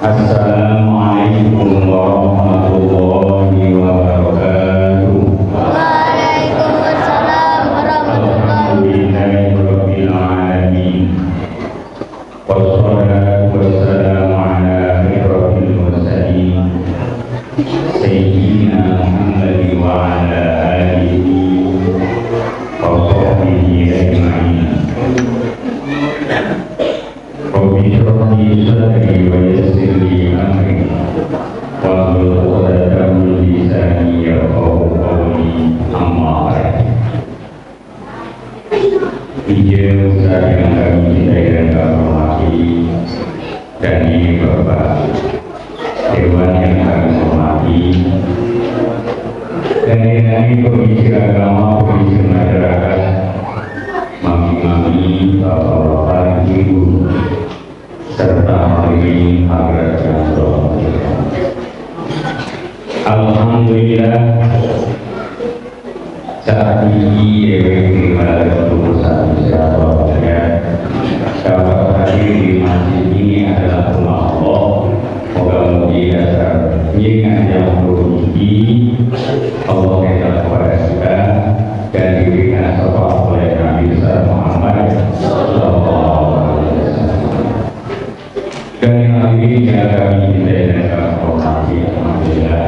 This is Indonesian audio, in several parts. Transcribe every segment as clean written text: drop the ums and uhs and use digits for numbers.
Assalamualaikum warahmatullahi wabarakatuh. Waalaikumsalam warahmatullahi Alhamdulillahirabbil alamin. Wassalatu wassalamu ala asyrofil mursalin sayyidina Muhammadin wa ala alihi wa sahbihi ajma'in. Rabbi shrah li sadri wa yassir li amri wahlul 'uqdatam min lisani yafqahu qawli. Amma ba'd. Izin Ustaz yang kami cintai dan kami hormati, dan ini Bapak Dewan yang kami hormati, dan ini Komisi Agama, Komisi Masyarakat, mami-mami, bapak-bapak, ibu, serta hadirin hadirat yang berbahagia. Alhamdulillah, saat ini DWP Malaysia Perusahaan Sejahtera dapat hadir di masjid ini adalah rumah Allah. Moga-moga dasar pengingat yang tinggi Allah yang kepada kita dan diberikan syafaat oleh Nabi besar Muhammad Sallallahu Alaihi Wasallam. Dan hari ini yang kami cintai dan kami hormati, alhamdulillah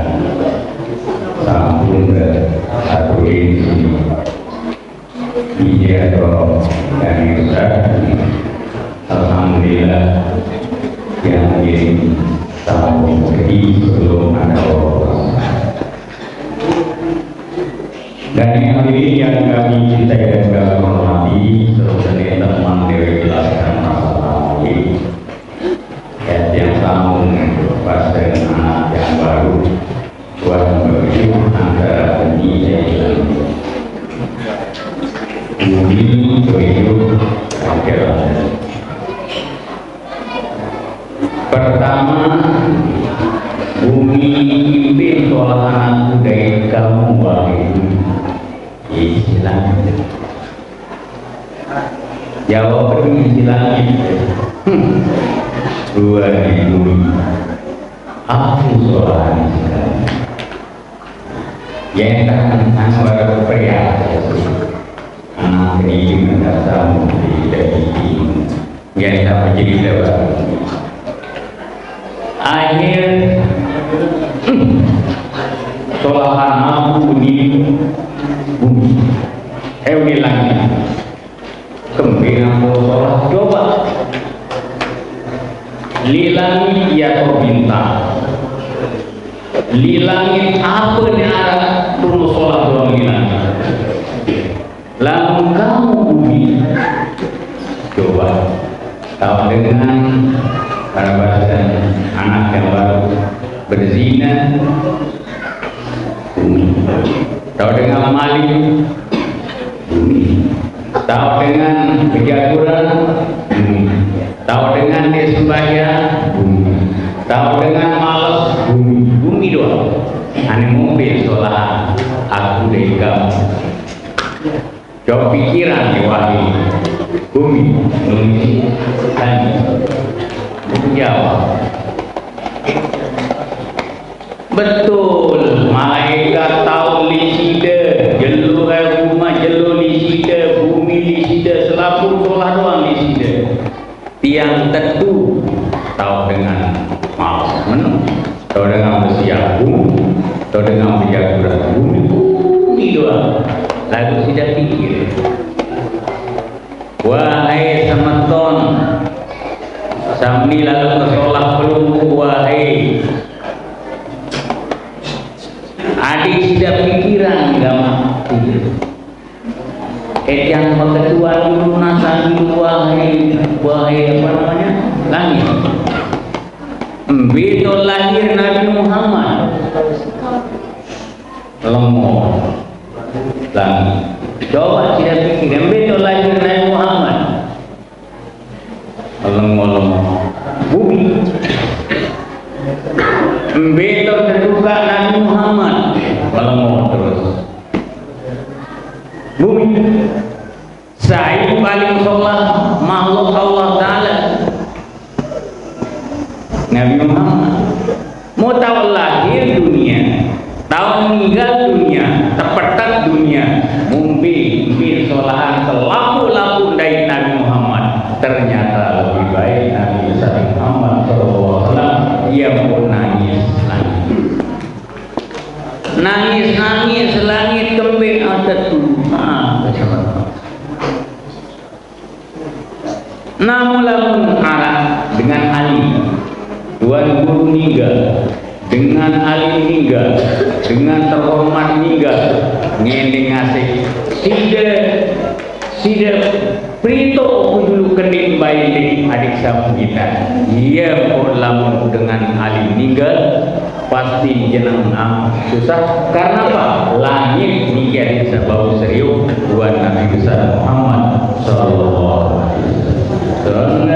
sambung ke satu ini Wijato dari Ustaz. Alhamdulillah yang menjadi sambung jadi sebelum ada orang. Dan yang ini yang kami cintai dan kami hormati, terus dari teman Dewi jelaskan masalah ini yang sambung pas dengan anak yang baru buat memberi antara pendidikan dan bumi hidup akhirat. Pertama, bumi pimpin anak dari kamu wahai Islam. Jawab Islam dua di bumi. Aku soal Islam. Yang tak baru pria anak ini mendatang dari yang tak menjadi lebar akhir tolahan aku di bumi hewan langit kembali sholat coba lilangit ya bintang lilangit apa ni arah turun sholat doang lilangit lalu kamu bumi coba tahu dengan para bahasa anak yang baru berzina bumi tahu dengan maling bumi tahu dengan kejaguran bumi tahu dengan dia sembahyang bumi tahu dengan malas bumi doang ane mobil sholat aku dari kamu coba pikiran di wahai bumi bumi tanya jawab betul malaikat tahu lisida jelu rumah jelu lisida bumi lisida selaput sholat doang lisida tiang tentu tahu dengan malas menu tahu dengan bersiap bumi tahu dengan berjaguran bumi doang lalu tidak pikir wahai semeton sambil lalu kesolah peluru wahai adik tidak pikiran gak mati yang kedua dulu nasani wahai apa namanya langit betul lahir Nabi Muhammad lemah langit coba tidak pikir betul lahir Nabi Muhammad lemah bumi betul terbuka Nabi Muhammad lemah terus bumi saya paling sholat makhluk Allah Ta'ala Nabi Muhammad. Mau tahu lahir dunia, tahu meninggal dunia, tepetat dunia, mumpi solahan selaku-laku dari Nabi Muhammad. Ternyata lebih baik Nabi Muhammad SAW ia pun nangis langit kembali ada Tuhan. Namun arah dengan Ali Tuan Guru meninggal, dengan Ali meninggal, dengan terhormat meninggal, ngending ngasih tidak Prito dulu kening bayi adik sahabat kita. Ia pun lamun dengan Ali meninggal pasti jenang susah. Karena apa? Langit menjadi sebab serius buat Nabi besar Muhammad Sallallahu Alaihi Wasallam.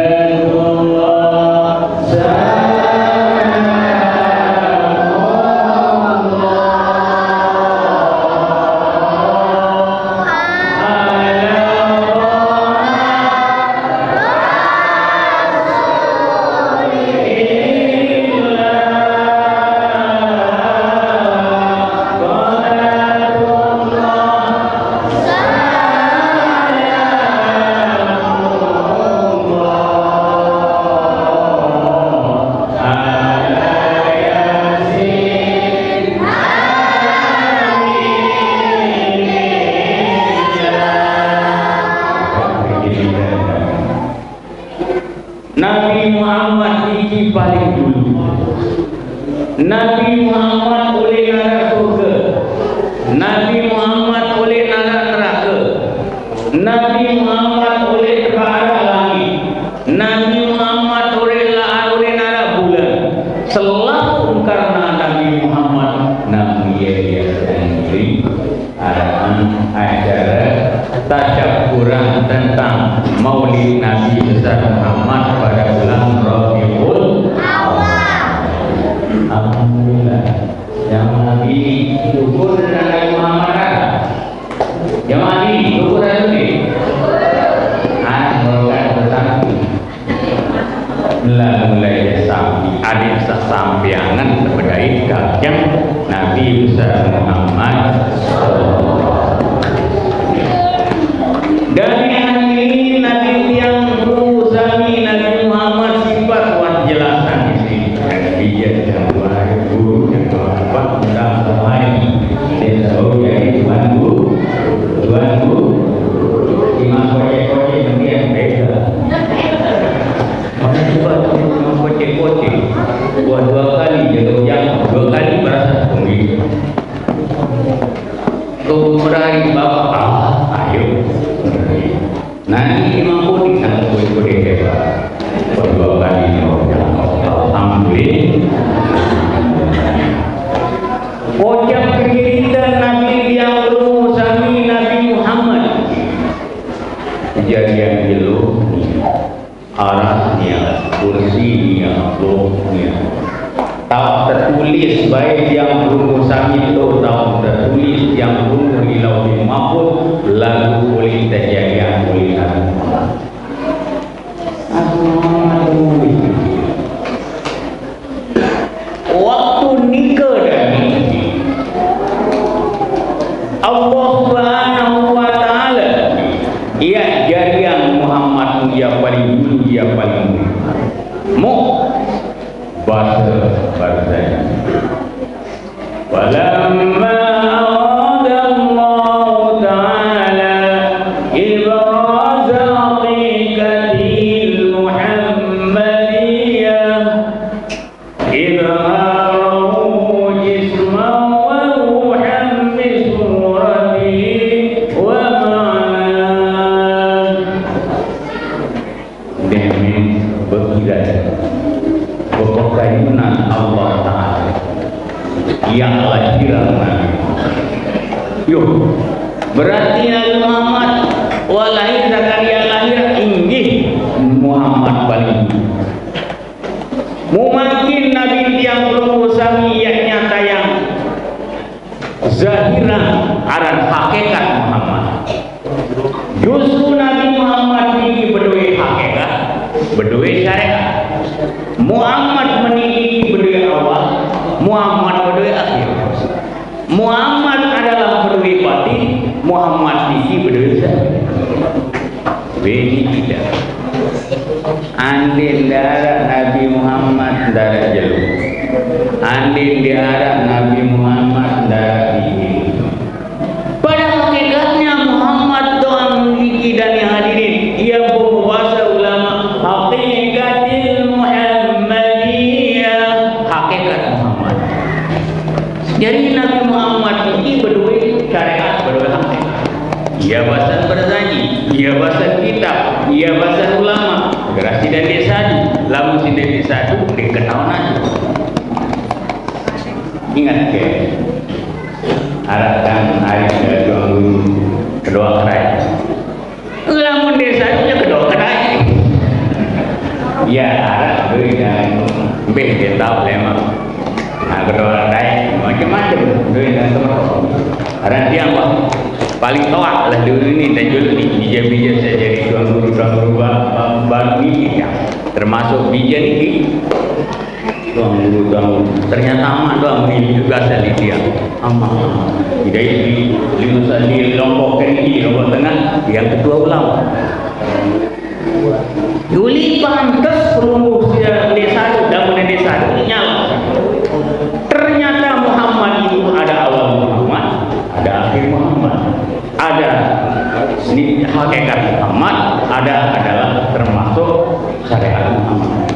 Nabi Muhammad ini paling dulu. Nabi Muhammad oleh nara surga, Nabi Muhammad oleh nara neraka, Nabi Muhammad oleh arah langit, Nabi Muhammad oleh nara bulan. Selalu karena Nabi Muhammad Nabi dia sendiri arahan acara tasyakuran tentang Maulid Nabi besar Muhammad pada bulan Rabiul Awal. Alhamdulillah. Yang Nabi syukur dan Nabi Muhammad ada. Yang Nabi syukur ada ni. Mereka bersama. Mulai sampai adik sesampiangan terpedai yang Nabi besar Muhammad. Dari ini Nabi yang berusaha Nabi Muhammad sifat buat jelasan di sini. Dia yang guru yang apa sudah mulai dia tahu jadi tuanku imam kocek dia beda. Mana coba imam kocek buat dua kali jatuh yang dua kali berasa pemilik. Kau berani bapak ayo. Nanti imam putih sangat boleh hebat. Dua kali alhamdulillah. Ucap cerita Nabi yang berusaha Nabi Muhammad. Kejadian dulu arahnya, kursinya, rohnya. Tak tertulis baik yang berusaha itu, tak tertulis yang berusaha di lauh mahfuz lagu oleh kejadian oleh Nabi Muhammad. Waktu nikah dan Allah Subhanahu wa taala ia jadian Muhammad dia paling dulu dia paling mu bahasa walamma arada Allah taala ibraza haqiqatil muhammadiyah idharu jisman wa ruhan bi suratihi wa ma'nan demi berkira kekayunan Allah Ta'ala yang lahiran yuk berarti Nabi Muhammad walahir Zakaria lahir inggih Muhammad paling mungkin Nabi yang berusaha yang tayang zahiran aran hakikat Muhammad justru Nabi Muhammad ini berdua hakikat berdua syariat Muhammad meniliki berdua awal, Muhammad berdua akhir. Muhammad adalah berdua batin, Muhammad niki berdua zahir. Beni tidak. Andin darah Nabi Muhammad darah jeluk. Andin darah Nabi Muhammad darah gigi. Pada hakikatnya Muhammad doang gigi dan yang hadirin, ia bahasa ulama hakikatil Muhammadiyah, hakikat Muhammad. Jadi Nabi Muhammad ini berdua syariat, berdua hakikat. Ia bahasa berjanji, ia bahasa kitab, ia bahasa ulama. Gerasi dan desa, lalu si desa itu dikenal nanti. Ingat ke, arahkan hari kedua kerai. Lamun desa itu kedua kerai. Ya arah tu yang beda tahu lemah. Nah kedua kerai macam-macam tu yang teman. Arah dia apa? Paling toak lah dulu ini dan dulu ni bija-bija saya jadi tuan guru baru ni ya. Termasuk bija ni tuan guru ternyata amat tuan ini juga saya dia amat tidak ini lulusan di Lombok ini Lombok Tengah yang kedua ulama Yuli pantas perumus desa dan desa nyala. Ternyata Muhammad itu ada awal Muhammad, ada akhir Muhammad, ada hakikat Muhammad, ada adalah termasuk syariat Muhammad.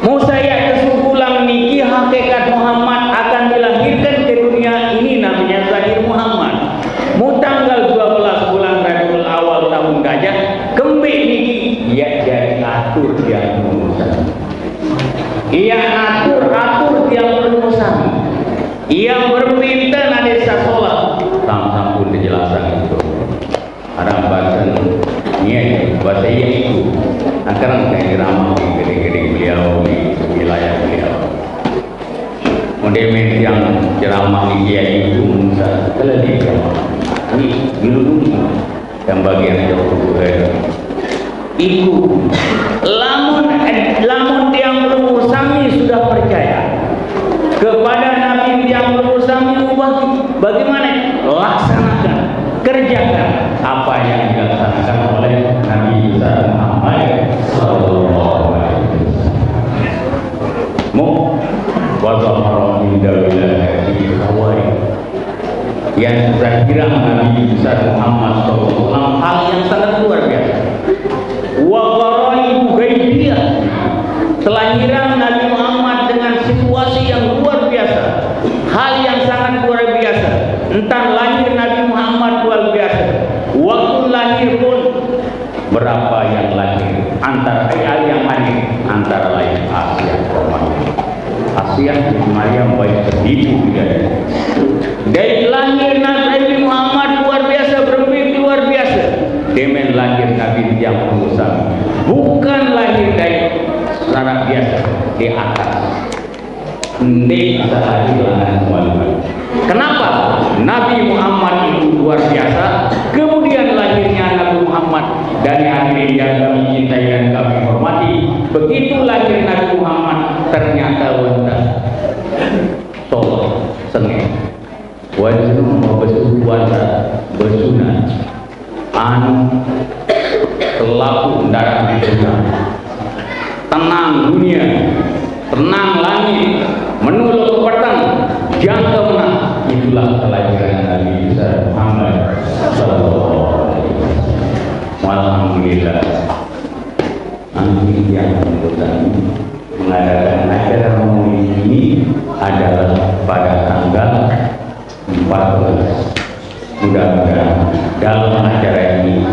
Musaya kesimpulan niki hakikat Muhammad akan dilahirkan ke dunia ini namanya Zahir Muhammad. Mu tanggal 12 bulan Rabiul Awal tahun Gajah kembali niki ia jadi atur yang berurusan. Ia atur yang berurusan. Ia berminta ada sasola. Sampun penjelasan itu. Arab bahasa ini bahasa itu. Akan saya ramah gede-gede beliau di wilayah beliau. Model yang ceramah di Kiai itu Musa keladi ini dulu yang bagian jauh itu lamun yang berurusan sudah percaya kepada Nabi yang berurusan bagaimana laksanakan kerjakan apa yang dilaksanakan oleh Nabi Muhammad sallallahu alaihi wasallam. Wazahara min dawilahi hawai yang kira Nabi Muhammad sallallahu alaihi wasallam hal yang sangat luar biasa. Wa qaraibu ghaibiyah, kelahiran Nabi Muhammad dengan situasi yang luar biasa, hal yang sangat luar biasa. Entah lahir Nabi Muhammad luar biasa, waktu lahir pun berapa yang lahir, antara yang lahir antara lain Asia Asia Maryam baik ibu dia. Dari lahir Nabi Muhammad luar biasa, bermimpi luar biasa. Demen lahir Nabi yang berusaha, bukan lahir dari secara biasa di atas. Ini kenapa? Nabi Muhammad itu luar biasa. Kemudian lahirnya Nabi Muhammad dari hadirin yang kami cintai dan kami hormati. Begitu lahir Nabi Muhammad ternyata wanita soleh sengit wajib bersuara bersunat pelaku darah di dunia, tenang dunia, tenang langit, menuluk petang, jangka menang. Itulah kelahiran Nabi Muhammad sallallahu alaihi wasallam. Alhamdulillah. Amin yang mengadakan acara maulid ini adalah pada tanggal 14. Mudah-mudahan dalam acara ini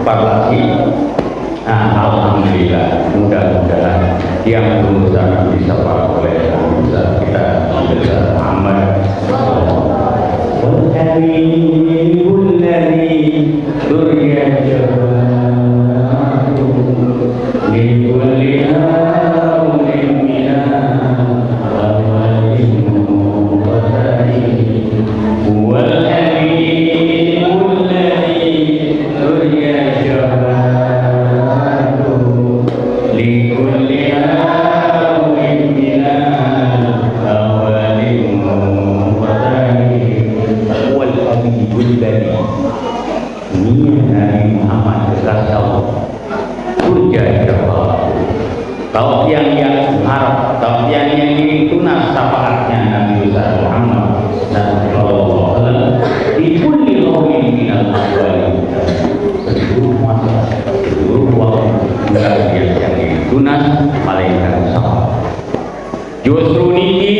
14 ini alhamdulillah, mudah-mudahan yang berusaha bisa oleh kita bisa Muhammad Tausian yang harap, tausian yang tunas syafaatnya Nabi besar Muhammad sallallahu alaihi wasallam di kulli qawmin minal ahwali, seluruh masalah, seluruh waktu yang tunas malaikat syafaat. Justru niki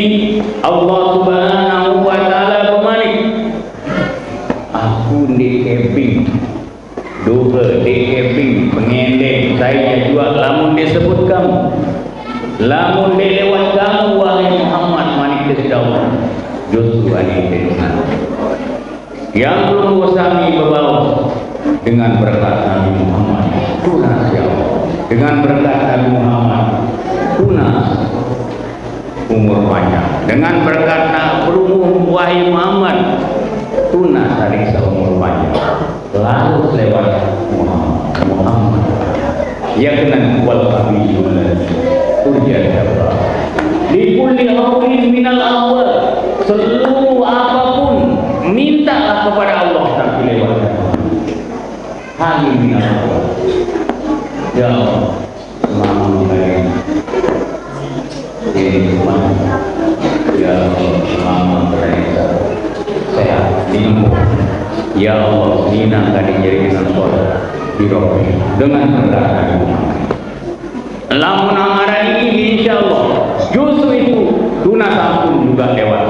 Allah Subhanahu wa taala bermalik, aku di camping dua di camping pengendeng saya juga lamun disebut kamu, lamun dilewat kamu wahai Muhammad manik kesedauan justru ini yang belum kami berbaur dengan berkat Nabi Muhammad tunas ya Allah, dengan berkat Nabi Muhammad tunas umur panjang, dengan berkat berumur wahai Muhammad tunas dari seumur panjang lalu lewat Muhammad ya kena wal habibul ladzi di kulli hawlin minal awal, seluruh apapun mintalah kepada Allah tapi lewat hal minal awal ya Allah selamat ini Tuhan ya Allah selamat sehat minum ya Allah nina kali jadi dengan saudara dirobi dengan berkat lamun amara ini insyaallah justru itu tunas ampun juga lewat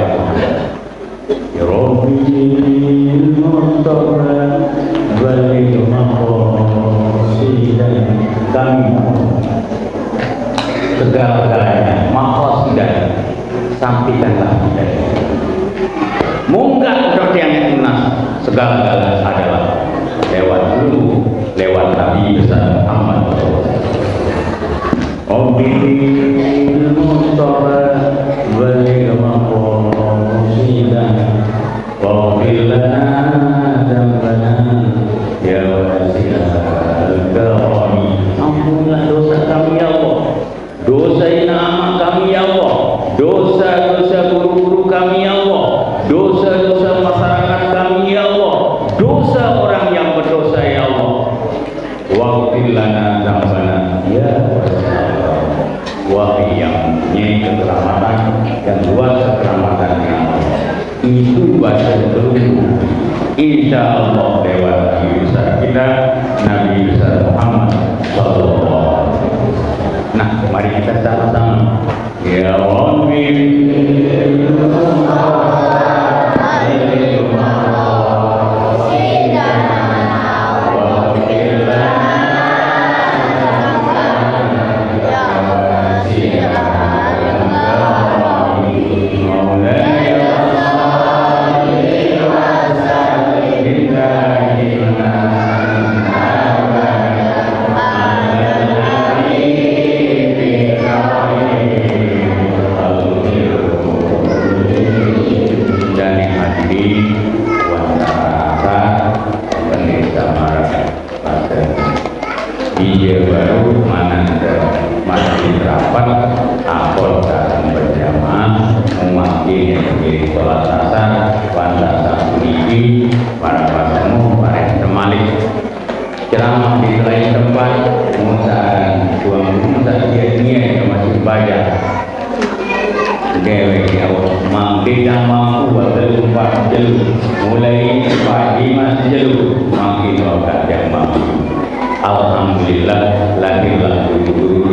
ya Rabbil Mustafa balik maqasidan kami segala-galanya maqasidan sampaikanlah munggah seperti yang tunas segala-galanya adalah lewat dulu lewat Nabi besar Muhammad Rabbil Mustafa balik maqasidan Rabbil lana dambana ya wasi'al karami, ampunlah dosa kami ya Allah, dosa anak kami ya Allah, dosa-dosa guru-guru kami ya Allah, dosa-dosa masyarakat kami ya Allah, dosa orang yang berdosa ya Allah. Waghfir lana dzambana ya wahai yang punya keselamatan dan luas keselamatan yang itu baca dulu insyaallah lewat Nabi besar kita Nabi besar Muhammad sallallahu alaihi wasallam. Nah mari kita sama-sama ya Rabbil ceramah di lain tempat pengusahaan suami pengusahaan dia masih banyak dewe ya Allah makin yang mampu berlumpat jelu mulai pagi masih jelu makin orang yang mampu alhamdulillah lahirlah guru-guru